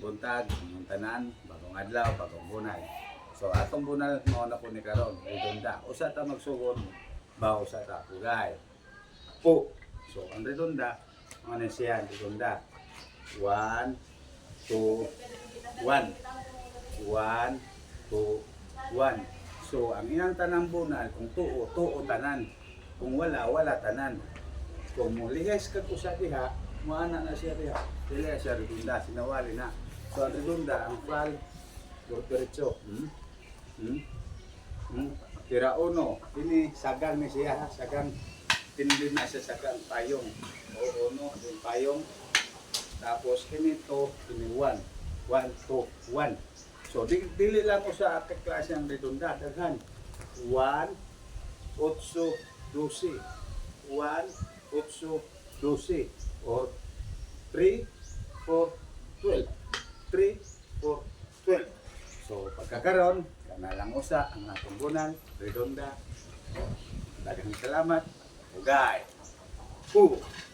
buntag, inyong tanan, bagong adlaw, bagong bunal. So atong bunal mao na po ni karon, redonda. Usa ta magsugod, ba usa ta pugay. Po. So ang redonda, ano siya redonda? 1 2 1. 1 2 1. So ang iyang tanang bunal kung tuo, tuo tanan. Kung wala, wala tanan. Kung mulihes ka ko sa diha, muana na siya diha. Dili siya redonda, sinawali na. So ang redonda, ang fal, diretso. Tira uno, ini sagang ni siya, sagang tindi na siya sagang payong. O uno, yung payong. Tapos kinito, ini 1. 1, 2, 1. So dili lang ko sa klase ng redonda, daghan. 1, 8, 12. 1, 8, 12. Or 3, 4, 12. 3, 4, 12. So pagkakaroon, kana lang usa ang atong bunan, redonda. Daghang salamat. Ugay.